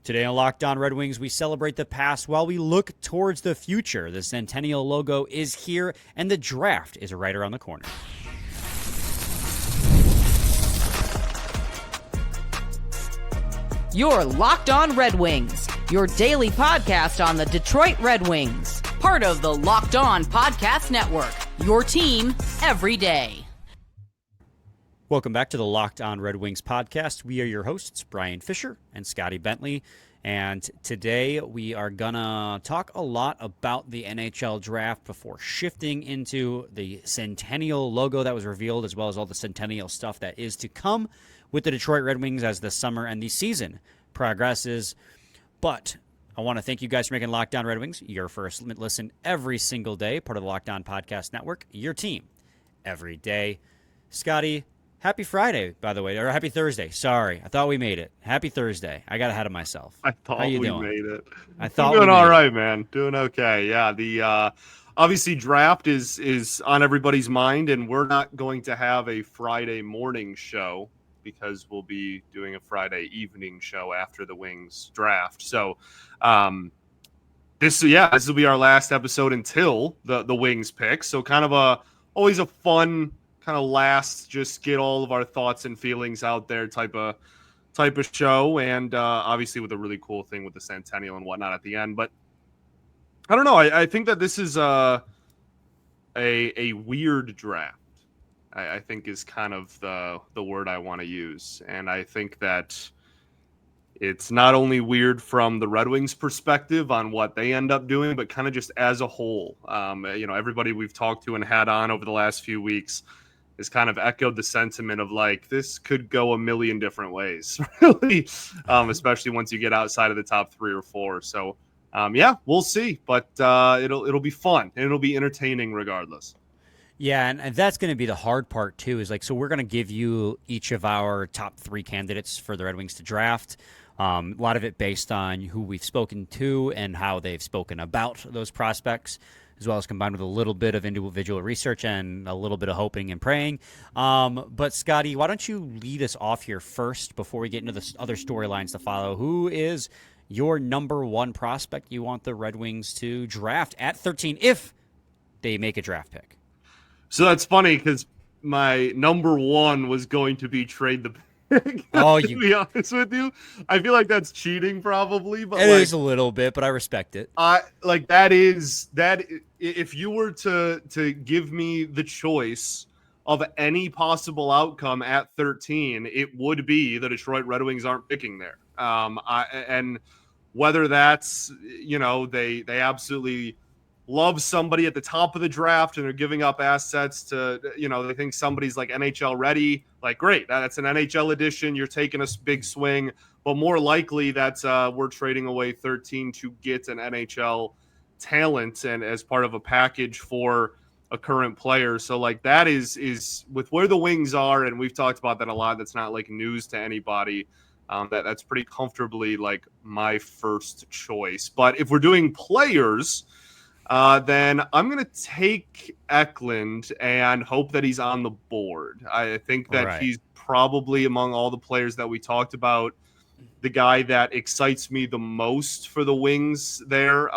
Today on Locked On Red Wings, we celebrate the past while we look towards the future. The Centennial logo is here, and the draft is right around the corner. You're Locked On Red Wings, your daily podcast on the Detroit Red Wings. Part of the Locked On Podcast Network, your team every day. Welcome back to the Locked On Red Wings podcast. We are your hosts, Brian Fisher and Scotty Bentley. And today we are going to talk a lot about the NHL draft before shifting into the Centennial logo that was revealed, as well as all the Centennial stuff that is to come with the Detroit Red Wings as the summer and the season progresses. But I want to thank you guys for making Locked On Red Wings your first listen every single day, part of the Locked On Podcast Network, your team every day. Scotty, happy Friday, by the way, or happy Thursday. Sorry, I thought we made it. Happy Thursday. I got ahead of myself. I thought we made it. I thought doing we all made right, it. man. Doing okay. Yeah, the obviously draft is on everybody's mind, and we're not going to have a Friday morning show because we'll be doing a Friday evening show after the Wings draft. So, this will be our last episode until the Wings pick. So, kind of always a fun kind of last, just get all of our thoughts and feelings out there type of show, and obviously with a really cool thing with the Centennial and whatnot at the end. But I don't know. I think that this is a weird draft. I think is kind of the word I want to use, and I think that it's not only weird from the Red Wings perspective on what they end up doing, but kind of just as a whole. Everybody we've talked to and had on over the last few weeks has kind of echoed the sentiment of like, this could go a million different ways, really, especially once you get outside of the top 3 or 4. So, we'll see, but it'll be fun and it'll be entertaining regardless. Yeah, and that's going to be the hard part, too, is like, so we're going to give you each of our top 3 candidates for the Red Wings to draft. A lot of it based on who we've spoken to and how they've spoken about those prospects, as well as combined with a little bit of individual research and a little bit of hoping and praying. But, Scotty, why don't you lead us off here first before we get into the other storylines to follow? Who is your number 1 prospect you want the Red Wings to draft at 13 if they make a draft pick? So that's funny because my number 1 was going to be trade the pick. To be honest with you, I feel like that's cheating probably, but it is a little bit, but I respect it. That if you were to give me the choice of any possible outcome at 13, it would be the Detroit Red Wings aren't picking there. And whether that's, they absolutely love somebody at the top of the draft and are giving up assets to, they think somebody's like NHL ready. Like, great, that's an NHL edition. You're taking a big swing, but more likely that's we're trading away 13 to get an NHL talent and as part of a package for a current player. So like that is with where the Wings are, and we've talked about that a lot. That's not like news to anybody. That's pretty comfortably like my first choice. But if we're doing players, then I'm going to take Eklund and hope that he's on the board. I think that he's probably among all the players that we talked about, the guy that excites me the most for the Wings there.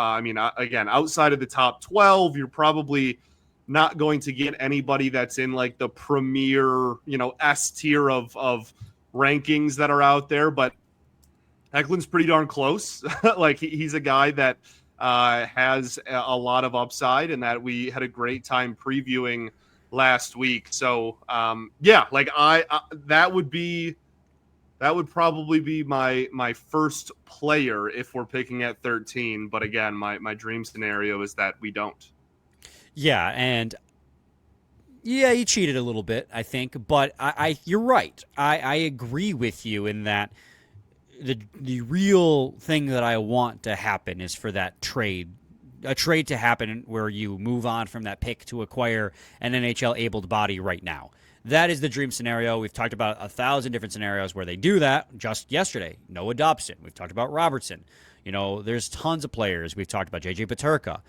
Again, outside of the top 12, you're probably not going to get anybody that's in like the premier, S tier of rankings that are out there. But Eklund's pretty darn close. Like he's a guy that has a lot of upside and that we had a great time previewing last week. So that would probably be my first player if we're picking at 13. But again, my dream scenario is that we don't. Yeah, and you cheated a little bit, I think, but you're right. I agree with you in that the real thing that I want to happen is for that a trade to happen where you move on from that pick to acquire an NHL-abled body right now. That is the dream scenario. We've talked about 1,000 different scenarios where they do that. Just yesterday, Noah Dobson. We've talked about Robertson. There's tons of players. We've talked about J.J. Peterka.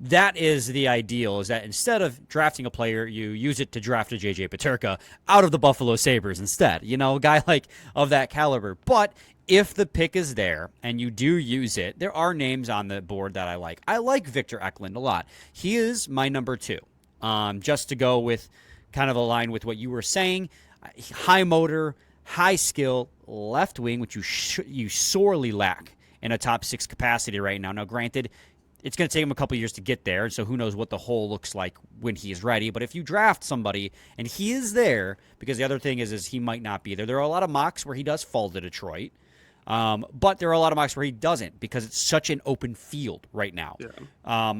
that is the ideal, is that instead of drafting a player, you use it to draft a JJ Paterka out of the Buffalo Sabres instead. A guy like of that caliber. But if the pick is there and you do use it, there are names on the board that I like. I like Victor Eklund a lot. He is my number 2. Just to go with kind of align with what you were saying, high motor, high skill, left wing, which you sorely lack in a top 6 capacity right now. Now, granted, it's going to take him a couple years to get there, so who knows what the hole looks like when he is ready. But if you draft somebody and he is there, because the other thing is he might not be there. There are a lot of mocks where he does fall to Detroit, but there are a lot of mocks where he doesn't because it's such an open field right now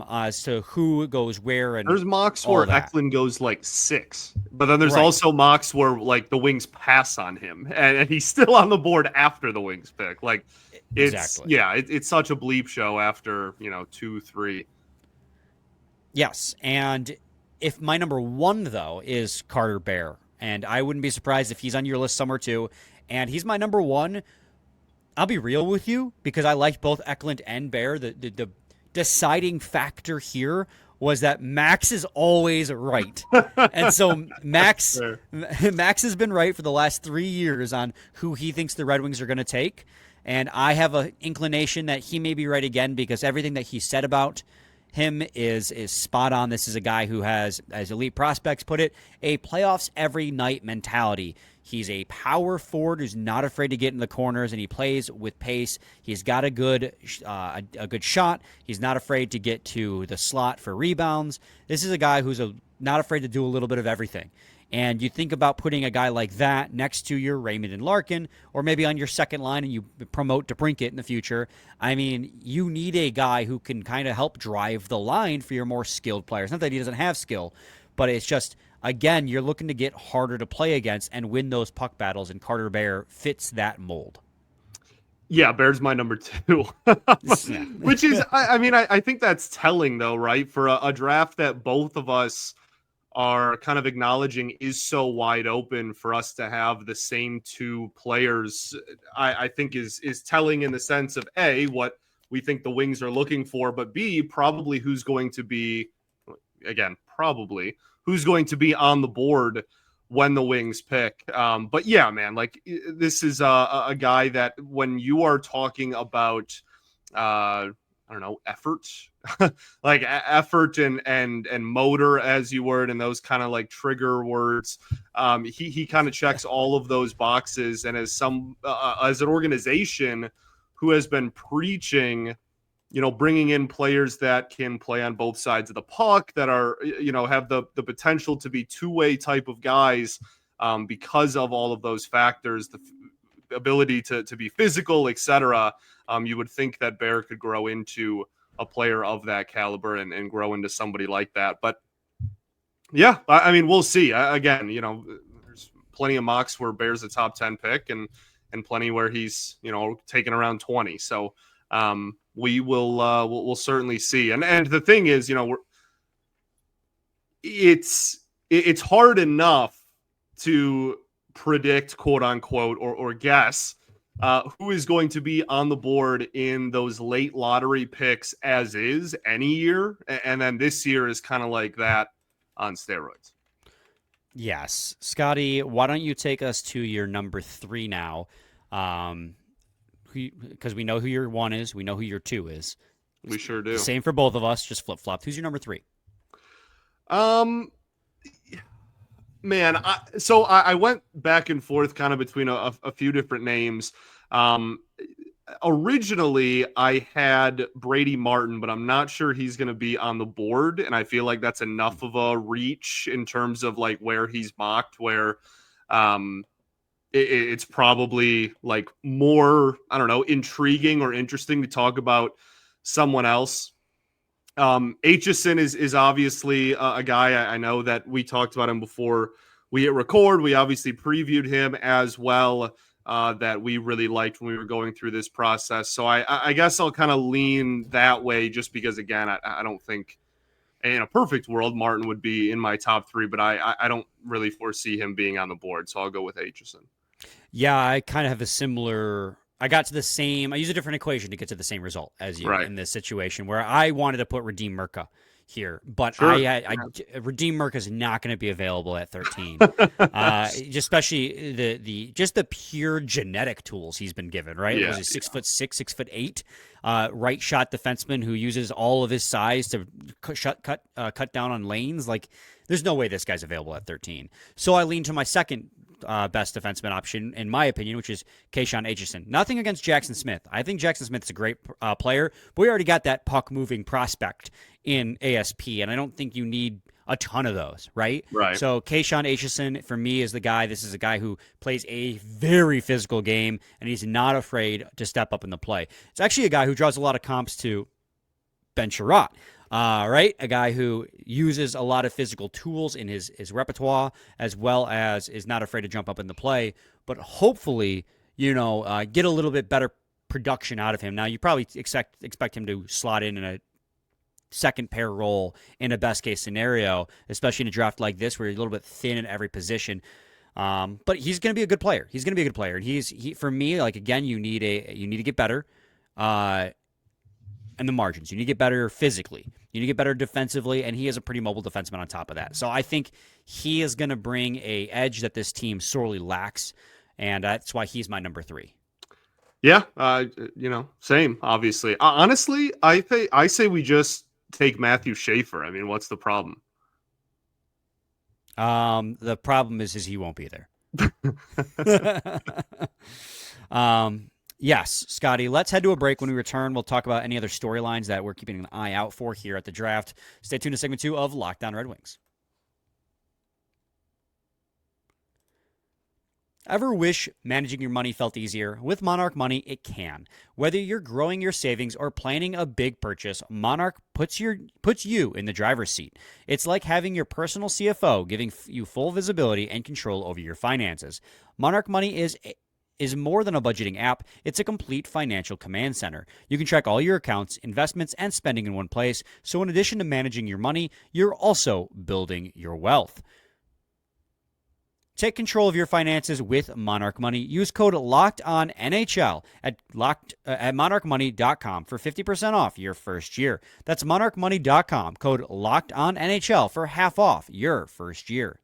as to who goes where. And there's mocks where Eklund goes like 6, but then there's also mocks where like the Wings pass on him and he's still on the board after the Wings pick. Like, it's such a bleep show after 2, 3. Yes, and if my number 1 though is Carter Bear, and I wouldn't be surprised if he's on your list somewhere too, and he's my number 1. I'll be real with you because I like both Eklund and Bear. The deciding factor here was that Max is always right, and so Max has been right for the last 3 years on who he thinks the Red Wings are going to take. And I have an inclination that he may be right again because everything that he said about him is spot on. This is a guy who has, as elite prospects put it, a playoffs every night mentality. He's a power forward who's not afraid to get in the corners, and he plays with pace. He's got a good shot. He's not afraid to get to the slot for rebounds. This is a guy who's not afraid to do a little bit of everything. And you think about putting a guy like that next to your Raymond and Larkin, or maybe on your second line and you promote DeBrincat in the future. I mean, you need a guy who can kind of help drive the line for your more skilled players. Not that he doesn't have skill, but it's just, again, you're looking to get harder to play against and win those puck battles, and Carter Bear fits that mold. Yeah, Bear's my number 2. Which is, I think that's telling, though, right? For a draft that both of us are kind of acknowledging is so wide open, for us to have the same 2 players, I think is telling in the sense of A, what we think the Wings are looking for, but B, probably who's going to be on the board when the Wings pick. But yeah, man, like this is a guy that when you are talking about, effort, like effort and motor, as you word, and those kind of like trigger words. He kind of checks all of those boxes, and as an organization who has been preaching, bringing in players that can play on both sides of the puck, that are, have the potential to be two-way type of guys, because of all of those factors, the ability to be physical, etc. You would think that Bear could grow into a player of that caliber and grow into somebody like that. But yeah, I mean, we'll see. Again, there's plenty of mocks where Bear's a top 10 pick and plenty where he's, taken around 20. So we will we'll certainly see. And the thing is, it's hard enough to predict, quote unquote, or guess who is going to be on the board in those late lottery picks as is any year. And then this year is kind of like that on steroids. Yes. Scotty, why don't you take us to your number 3 now? Because we know who your 1 is. We know who your 2 is. We sure do. Same for both of us, just flip-flopped. Who's your number 3? Man, I went back and forth kind of between a few different names. Originally, I had Brady Martin, but I'm not sure he's going to be on the board, and I feel like that's enough of a reach in terms of like where he's mocked, where it's probably like more, I don't know, intriguing or interesting to talk about someone else. Aitchison is obviously a guy I know that we talked about him before we hit record. We obviously previewed him as well, that we really liked when we were going through this process. So I guess I'll kind of lean that way, just because, again, I don't think in a perfect world Martin would be in my top 3, but I don't really foresee him being on the board. So I'll go with Aitchison. Yeah, I kind of have a similar I got to the same. I used a different equation to get to the same result as you Right. in this situation where I wanted to put Redeem Merca here, but Sure. Redeem Merca is not going to be available at 13. Just especially the pure genetic tools he's been given. Right? Yeah. Was he 6'6", 6'8"? Right shot defenseman who uses all of his size to cut down on lanes. Like, there's no way this guy's available at 13. So I lean to my second best defenseman option, in my opinion, which is Kayshawn Aitchison. Nothing against Jackson Smith. I think Jackson Smith's a great player, but we already got that puck-moving prospect in ASP, and I don't think you need a ton of those, right? Right. So Kayshawn Aitchison, for me, is the guy. This is a guy who plays a very physical game, and he's not afraid to step up in the play. It's actually a guy who draws a lot of comps to Ben Sherratt. Right? A guy who uses a lot of physical tools in his repertoire, as well as is not afraid to jump up in the play, but hopefully, get a little bit better production out of him. Now, you probably expect him to slot in a second pair role in a best case scenario, especially in a draft like this where you're a little bit thin at every position. But he's going to be a good player. He's going to be a good player. And for me, like, again, you need to get better. And the margins. You need to get better physically. You need to get better defensively, and he is a pretty mobile defenseman on top of that. So I think he is going to bring a edge that this team sorely lacks, and that's why he's my number 3. Yeah, same, obviously. Honestly, I say we just take Matthew Schaefer. I mean, what's the problem? The problem is he won't be there. Yes, Scotty, let's head to a break. When we return, we'll talk about any other storylines that we're keeping an eye out for here at the draft. Stay tuned to segment 2 of Locked On Red Wings. Ever wish managing your money felt easier? With Monarch Money, it can. Whether you're growing your savings or planning a big purchase, Monarch puts you in the driver's seat. It's like having your personal CFO, giving you full visibility and control over your finances. Monarch Money is more than a budgeting app. It's a complete financial command center. You can track all your accounts, investments, and spending in one place. So in addition to managing your money, you're also building your wealth. Take control of your finances with Monarch Money. Use code LOCKEDONNHL at monarchmoney.com for 50% off your first year. That's monarchmoney.com, code LOCKEDONNHL for half off your first year.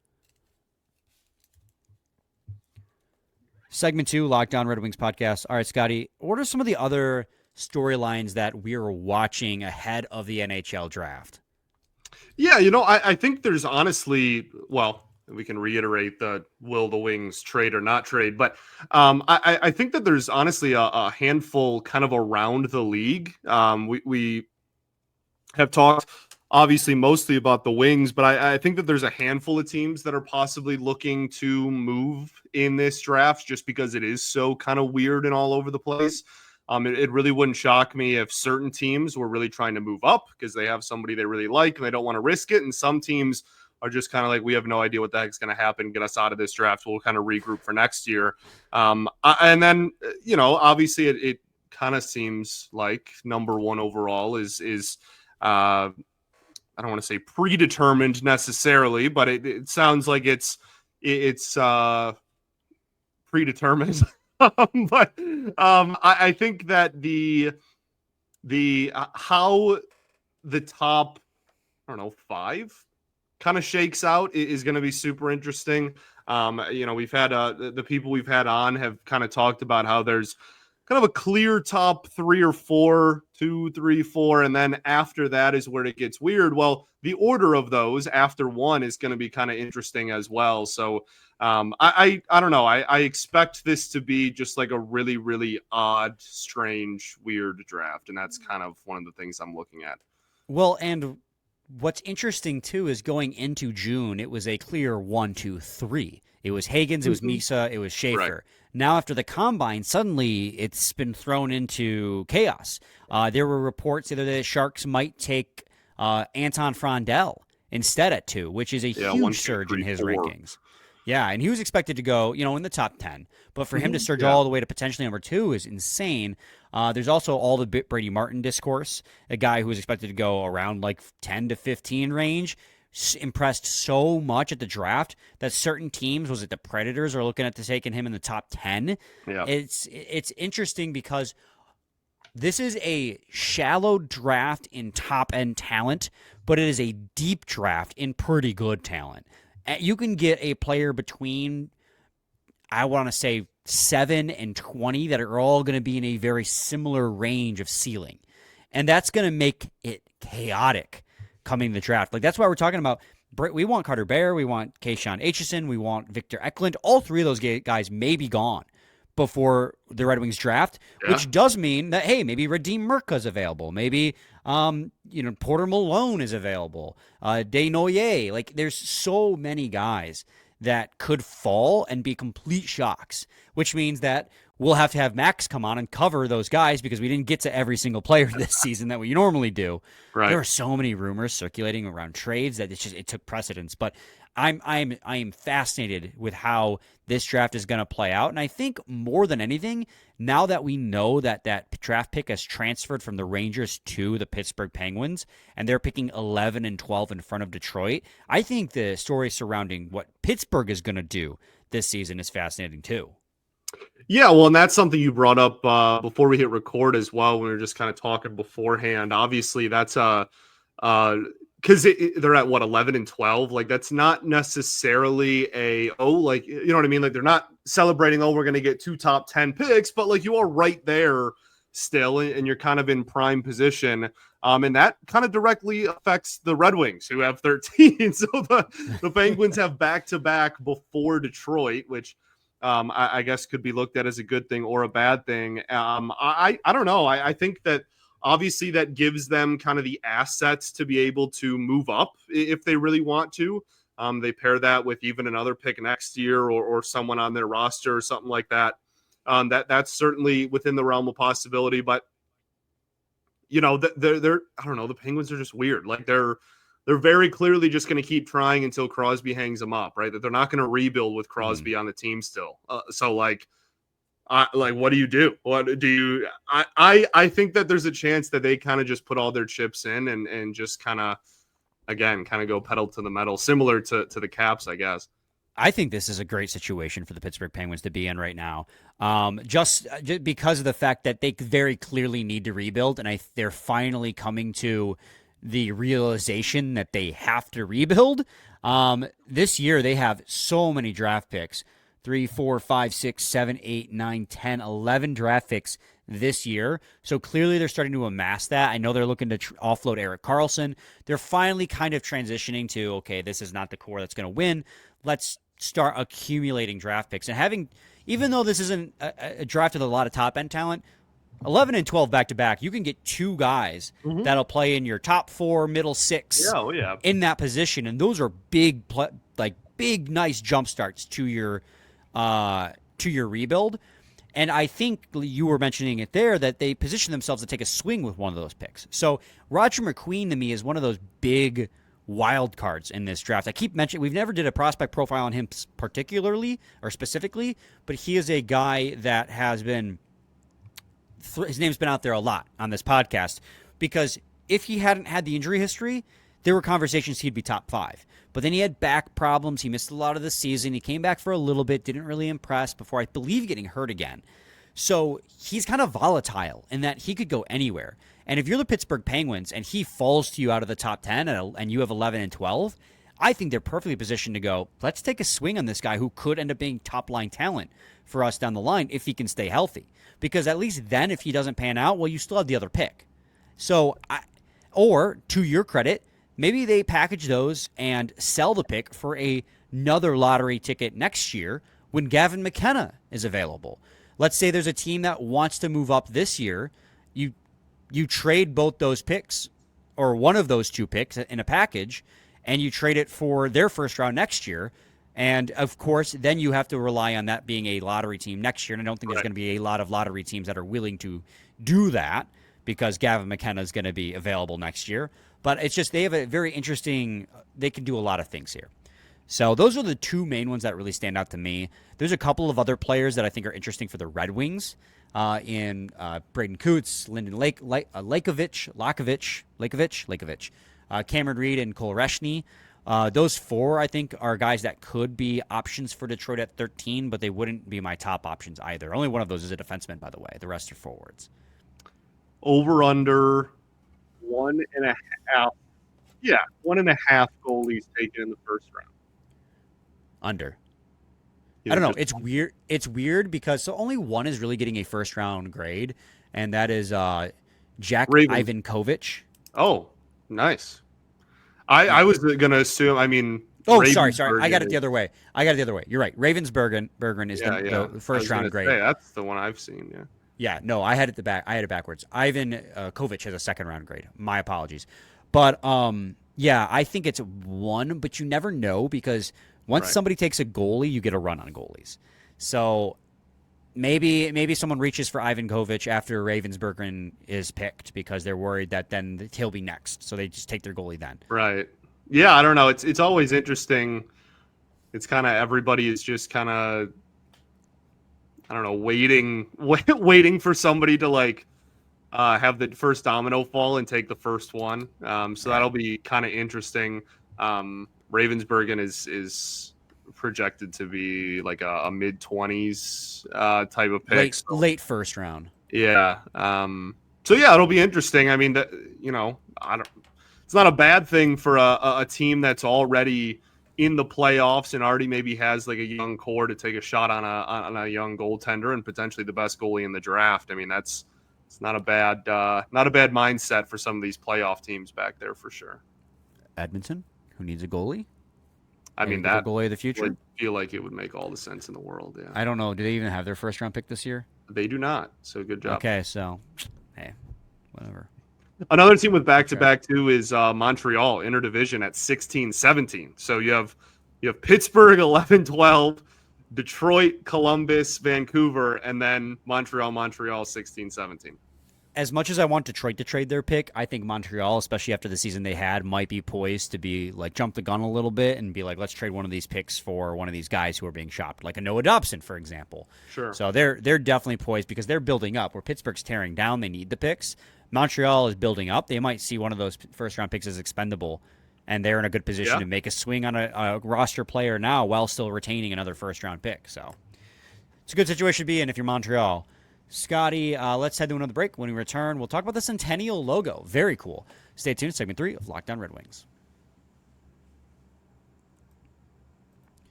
Segment 2, Locked On Red Wings podcast. All right, Scotty, what are some of the other storylines that we're watching ahead of the NHL draft? Yeah, I think there's honestly, well, we can reiterate the will the Wings trade or not trade, but I think that there's honestly a handful kind of around the league. We have talked obviously mostly about the Wings, but I think that there's a handful of teams that are possibly looking to move in this draft just because it is so kind of weird and all over the place. It really wouldn't shock me if certain teams were really trying to move up because they have somebody they really like and they don't want to risk it. And some teams are just kind of like, we have no idea what the heck's going to happen. Get us out of this draft. We'll kind of regroup for next year. And then, obviously it kind of seems like number one overall is I don't want to say predetermined necessarily, but it sounds like it's predetermined. But I think that the how the top, I don't know, 5 kind of shakes out is going to be super interesting. We've had the people we've had on have kind of talked about how there's kind of a clear top 3 or 4, 2, 3, 4, and then after that is where it gets weird. Well, the order of those after 1 is going to be kind of interesting as well. So I don't know. I expect this to be just like a really, really odd, strange, weird draft, and that's kind of one of the things I'm looking at. Well, and what's interesting too is going into June, it was a clear 1, 2, 3. It was Hagens, it was Misa, it was Schaefer. Right. Now, after the combine, suddenly it's been thrown into chaos. There were reports that the Sharks might take Anton Frondell instead at 2, which is a huge surge in his rankings. Yeah, and he was expected to go, in the top 10. But for him to surge all the way to potentially number 2 is insane. There's also all the Brady Martin discourse, a guy who was expected to go around like 10 to 15 range. impressed so much at the draft that certain teams, was it the Predators, are looking at taking him in the top 10. Yeah. It's interesting because this is a shallow draft in top-end talent, but it is a deep draft in pretty good talent. You can get a player between, I want to say, 7 and 20 that are all going to be in a very similar range of ceiling. And that's going to make it chaotic coming the draft. Like, that's why we're talking about, we want Carter Bear, we want Keyshawn Aitchison, we want Victor Eklund. All three of those guys may be gone before the Red Wings draft, which does mean that, hey, maybe Radim Murka's available. Maybe, Porter Malone is available. Desnoyers. Like, there's so many guys that could fall and be complete shocks, which means that we'll have to have Max come on and cover those guys because we didn't get to every single player this season that we normally do. Right. There are so many rumors circulating around trades that it took precedence. But I am fascinated with how this draft is going to play out. And I think more than anything, now that we know that draft pick has transferred from the Rangers to the Pittsburgh Penguins, and they're picking 11 and 12 in front of Detroit, I think the story surrounding what Pittsburgh is going to do this season is fascinating too. Yeah, well, and that's something you brought up before we hit record as well, when we were just kind of talking beforehand. Obviously, that's because they're at 11 and 12. Like, that's not necessarily you know what I mean? Like, they're not celebrating, we're going to get 2 top 10 picks, but like, you are right there still, and you're kind of in prime position. And that kind of directly affects the Red Wings, who have 13. So the Penguins have back-to-back before Detroit, which I guess could be looked at as a good thing or a bad thing. I don't know. I think that obviously that gives them kind of the assets to be able to move up if they really want to. They pair that with even another pick next year or someone on their roster or something like that. That's certainly within the realm of possibility. But, they're I don't know. The Penguins are just weird. Like, they're very clearly just going to keep trying until Crosby hangs them up, right? That they're not going to rebuild with Crosby on the team still. So what do you do? What do you? I think that there's a chance that they kind of just put all their chips in and just kind of go pedal to the metal, similar to the Caps, I guess. I think this is a great situation for the Pittsburgh Penguins to be in right now, just because of the fact that they very clearly need to rebuild, and they're finally coming to the realization that they have to rebuild. This year, they have so many draft picks. 3, 4, 5, 6, 7, 8, 9, 10, 11 draft picks this year. So clearly they're starting to amass that. I know they're looking to offload Erik Karlsson. They're finally kind of transitioning to, okay, this is not the core that's going to win. Let's start accumulating draft picks. And even though this isn't a draft with a lot of top-end talent, 11 and 12 back-to-back, you can get 2 guys that'll play in your top 4, middle 6 in that position. And those are big, nice jump starts to your rebuild. And I think you were mentioning it there, that they position themselves to take a swing with one of those picks. So Roger McQueen, to me, is one of those big wild cards in this draft. I keep mentioning, we've never did a prospect profile on him particularly or specifically, but he is a guy that has been, his name's been out there a lot on this podcast, because if he hadn't had the injury history, there were conversations he'd be top 5. But then he had back problems. He missed a lot of the season. He came back for a little bit, didn't really impress before, I believe, getting hurt again. So he's kind of volatile in that he could go anywhere. And if you're the Pittsburgh Penguins and he falls to you out of the top 10 and you have 11 and 12, I think they're perfectly positioned to go, let's take a swing on this guy who could end up being top-line talent for us down the line if he can stay healthy. Because at least then, if he doesn't pan out, well, you still have the other pick. So, or to your credit, maybe they package those and sell the pick for another lottery ticket next year when Gavin McKenna is available. Let's say there's a team that wants to move up this year. You trade both those picks, or one of those 2 picks in a package, and you trade it for their first round next year. And, of course, then you have to rely on that being a lottery team next year. And I don't think there's going to be a lot of lottery teams that are willing to do that, because Gavin McKenna is going to be available next year. But it's just, they have a very interesting, they can do a lot of things here. So those are the 2 main ones that really stand out to me. There's a couple of other players that I think are interesting for the Red Wings in Braden Coots, Lyndon Lakovich, Cameron Reed, and Cole Reshny. Those 4, I think, are guys that could be options for Detroit at 13, but they wouldn't be my top options either. Only one of those is a defenseman, by the way. The rest are forwards. Over under 1.5. Yeah, 1.5 goalies taken in the first round. Under. You I don't know. just- It's weird. It's weird because only one is really getting a first round grade, and that is Jack Ravens. Ivankovic. Oh, nice. I was gonna assume. I mean, Oh, sorry. I got it Ravensburg the other way. You're right. Ravensbergen is Yeah, yeah. the first round grade. That's the one I've seen. Yeah. Yeah, no, I had it backwards. Ivan Kovic has a second round grade. My apologies. But yeah, I think it's 1, but you never know because once Right. somebody takes a goalie, you get a run on goalies. So maybe someone reaches for Ivan Kovic after Ravensbergen is picked because they're worried that then he'll be next. So they just take their goalie then. Right. Yeah, I don't know. It's always interesting. It's kind of everybody is just kind of, I don't know, waiting for somebody to like have the first domino fall and take the first one. So that'll be kind of interesting. Ravensbergen is projected to be like a mid-20s type of pick. Late first round. Yeah. So yeah, it'll be interesting. I mean, it's not a bad thing for a team that's already in the playoffs and already maybe has like a young core to take a shot on a young goaltender and potentially the best goalie in the draft. I mean, it's not a bad mindset for some of these playoff teams back there for sure. Edmonton, who needs a goalie? I mean, that that goalie of the future. would feel like it would make all the sense in the world. Yeah, I don't know. Do they even have their first round pick this year? they do not. So good job. Okay, so hey, whatever. Another team with back-to-back too is Montreal, interdivision at 16-17. So you have Pittsburgh 11-12, Detroit, Columbus, Vancouver, and then Montreal 16-17. As much as I want Detroit to trade their pick, I think Montreal, especially after the season they had, might be poised to be like jump the gun a little bit and be like, let's trade one of these picks for one of these guys who are being shopped, like a Noah Dobson, for example. Sure. So they're definitely poised because they're building up. Where Pittsburgh's tearing down, they need the picks. Montreal is building up. They might see one of those first-round picks as expendable, and they're in a good position to make a swing on a roster player now while still retaining another first-round pick. So it's a good situation to be in if you're Montreal. Scotty, let's head to another break. When we return, we'll talk about the Centennial logo. Very cool. Stay tuned. Segment 3 of Locked On Red Wings.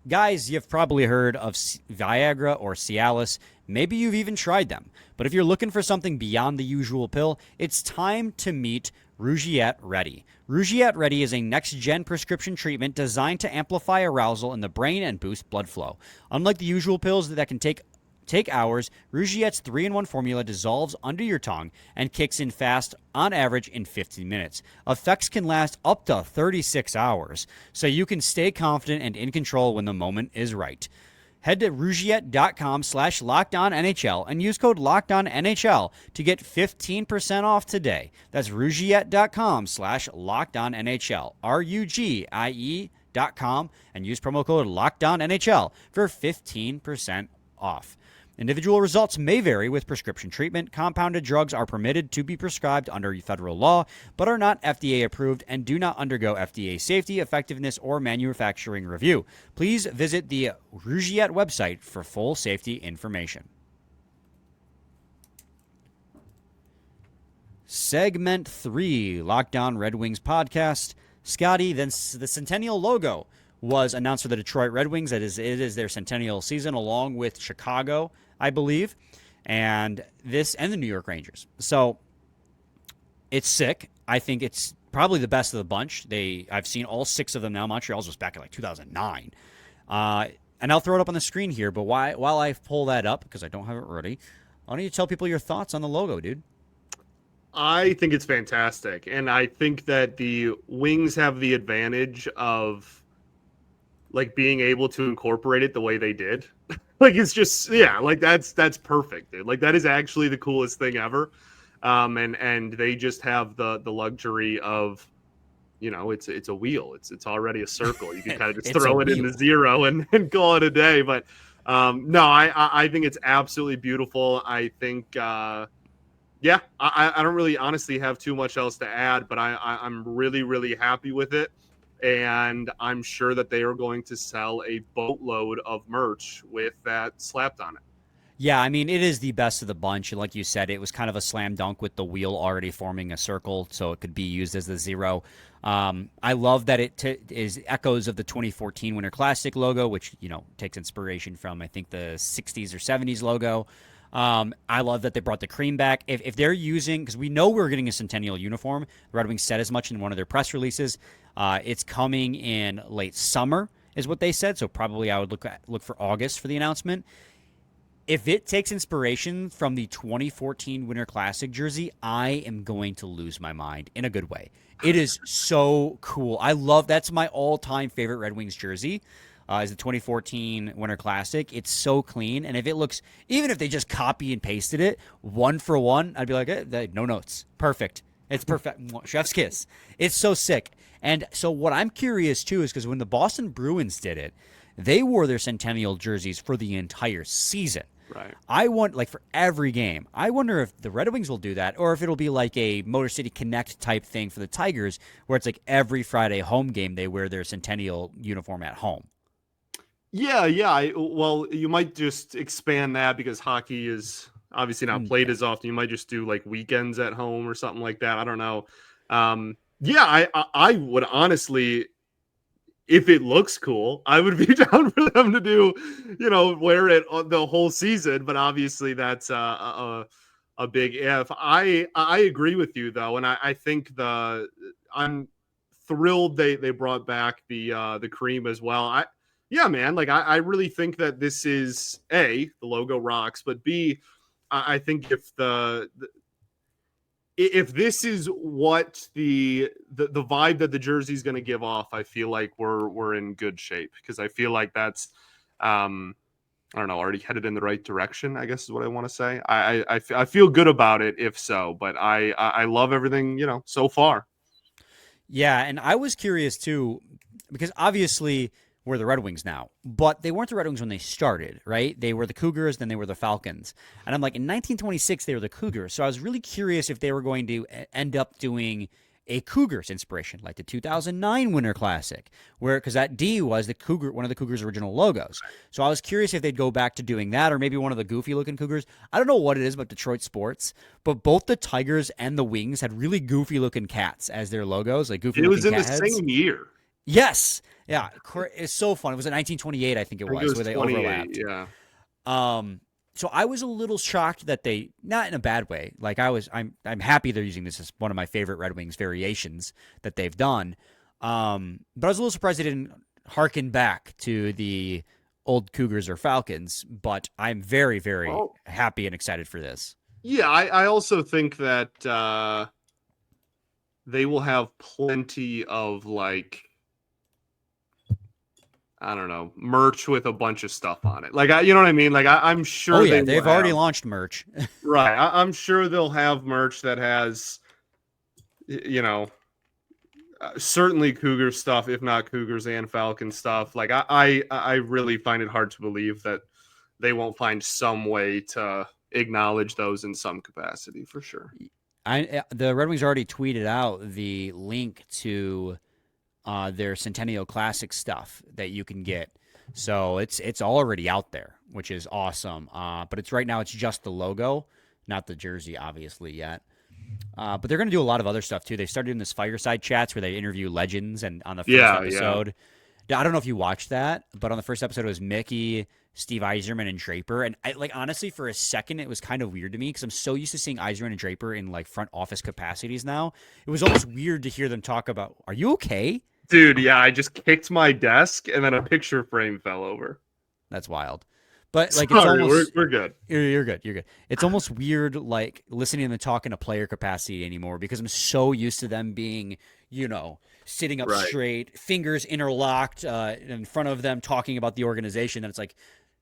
Guys, you've probably heard of Viagra or Cialis. Maybe you've even tried them. But if you're looking for something beyond the usual pill, it's time to meet Rougiette Ready. Rougiette Ready is a next-gen prescription treatment designed to amplify arousal in the brain and boost blood flow. Unlike the usual pills that can take hours, Rougiette's 3-in-1 formula dissolves under your tongue and kicks in fast, on average in 15 minutes. Effects can last up to 36 hours, so you can stay confident and in control when the moment is right. Head to Rougiette.com/LockedOnNHL and use code LockedOnNHL to get 15% off today. That's Rougiette.com/LockedOnNHL, RUGIE.com, and use promo code LockedOnNHL for 15% off. Individual results may vary with prescription treatment. Compounded drugs are permitted to be prescribed under federal law, but are not FDA approved and do not undergo FDA safety, effectiveness, or manufacturing review. Please visit the Rougiette website for full safety information. Segment 3, Locked On Red Wings podcast. Scotty, then the Centennial logo was announced for the Detroit Red Wings. It is their Centennial season, along with Chicago, I believe, and the New York Rangers. So it's sick. I think it's probably the best of the bunch. I've seen all 6 of them now. Montreal's was back in like 2009. And I'll throw it up on the screen here, but while I pull that up, because I don't have it ready, why don't you tell people your thoughts on the logo, dude? I think it's fantastic, and I think that the Wings have the advantage of like being able to incorporate it the way they did. Like it's just like that's perfect, dude. Like that is actually the coolest thing ever. And they just have the luxury of, it's a wheel. It's already a circle. You can kind of just throw it in the 0 and call it a day. But no, I think it's absolutely beautiful. I think I don't really honestly have too much else to add, but I'm really, really happy with it. and I'm sure that they are going to sell a boatload of merch with that slapped on it. Yeah, I mean, it is the best of the bunch. And like you said, it was kind of a slam dunk with the wheel already forming a circle, so it could be used as the zero. I love that it is echoes of the 2014 Winter Classic logo, which, takes inspiration from, I think, the 60s or 70s logo. I love that they brought the cream back. If they're using, because we know we're getting a Centennial uniform, the Red Wings said as much in one of their press releases. It's coming in late summer, is what they said. So probably I would look for August for the announcement. If it takes inspiration from the 2014 Winter Classic jersey, I am going to lose my mind in a good way. It is so cool. I love, that's my all-time favorite Red Wings jersey, is the 2014 Winter Classic. It's so clean, and if it looks, even if they just copy and pasted it one for one, I'd be like, no notes. Perfect. It's perfect. Chef's kiss. It's so sick. And so what I'm curious, too, is because when the Boston Bruins did it, they wore their Centennial jerseys for the entire season. Right. I want, like, for every game. I wonder if the Red Wings will do that, or if it'll be like a Motor City Connect type thing for the Tigers, where it's like every Friday home game they wear their Centennial uniform at home. Yeah. Well, you might just expand that because hockey is obviously not played as often. You might just do like weekends at home or something like that. I don't know. I would honestly, if it looks cool, I would be down for them to do, wear it the whole season. But obviously that's a big if. I agree with you though, and I think I'm thrilled they brought back the cream as well. Yeah, man, like I really think that this is A, the logo rocks, but B, I think if this is what the vibe that the jersey is going to give off, I feel like we're in good shape, because I feel like that's I don't know, already headed in the right direction, I guess is what I want to say. I feel good about it if so, but I love everything, so far. Yeah, and I was curious too, because obviously we're the Red Wings now, but they weren't the Red Wings when they started, right? They were the Cougars, then they were the Falcons. And I'm like, in 1926, they were the Cougars. So I was really curious if they were going to end up doing a Cougars inspiration, like the 2009 Winter Classic, because that D was the Cougar, one of the Cougars' original logos. So I was curious if they'd go back to doing that, or maybe one of the goofy-looking Cougars. I don't know what it is about Detroit sports, but both the Tigers and the Wings had really goofy-looking cats as their logos, like goofy-looking cat heads. It was in the same year. Yes. Yeah. It's so fun. It was in 1928, I think it was where they overlapped. Yeah. So I was a little shocked that they, not in a bad way, like I'm happy they're using this as one of my favorite Red Wings variations that they've done. But I was a little surprised they didn't harken back to the old Cougars or Falcons, but I'm very, very happy and excited for this. Yeah. I also think that they will have plenty of, like, I don't know, merch with a bunch of stuff on it. Like, you know what I mean? Like, I'm sure. Oh yeah, they've already launched merch. Right. I'm sure they'll have merch that has, certainly Cougar stuff, if not Cougars and Falcon stuff. Like, I really find it hard to believe that they won't find some way to acknowledge those in some capacity, for sure. The Red Wings already tweeted out the link to their Centennial Classic stuff that you can get. So it's already out there, which is awesome. But right now it's just the logo, not the jersey, obviously, yet. But they're going to do a lot of other stuff, too. They started doing this fireside chats where they interview legends, and on the first episode, I don't know if you watched that, but on the first episode it was Mickey, Steve Yzerman, and Draper. And honestly, for a second, it was kind of weird to me because I'm so used to seeing Yzerman and Draper in like front office capacities now. It was almost weird to hear them talk about, are you okay? Dude, yeah, I just kicked my desk and then a picture frame fell over. That's wild. But like, sorry, it's almost, we're good. You're good. You're good. It's almost weird, like listening to them talk in a player capacity anymore, because I'm so used to them being, sitting up straight, fingers interlocked in front of them, talking about the organization. That it's like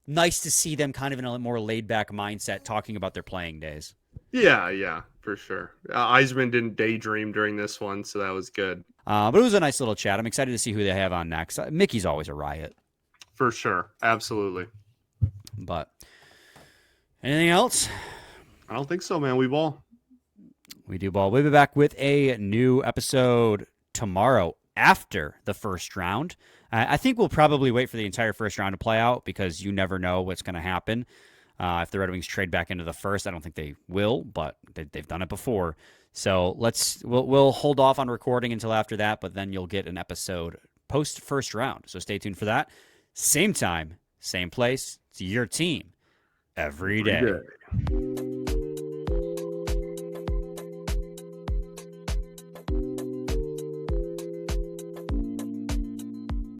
nice to see them kind of in a more laid back mindset, talking about their playing days. Yeah, for sure. Yzerman didn't daydream during this one, so that was good. But it was a nice little chat. I'm excited to see who they have on next. Mickey's always a riot. For sure. Absolutely. But anything else? I don't think so, man. We ball. We do ball. We'll be back with a new episode tomorrow. after the first round. I think we'll probably wait for the entire first round to play out because you never know what's going to happen. If the Red Wings trade back into the first, I don't think they will, but they've done it before. So we'll hold off on recording until after that, but then you'll get an episode post first round. So stay tuned for that. Same time, same place. It's your team every day.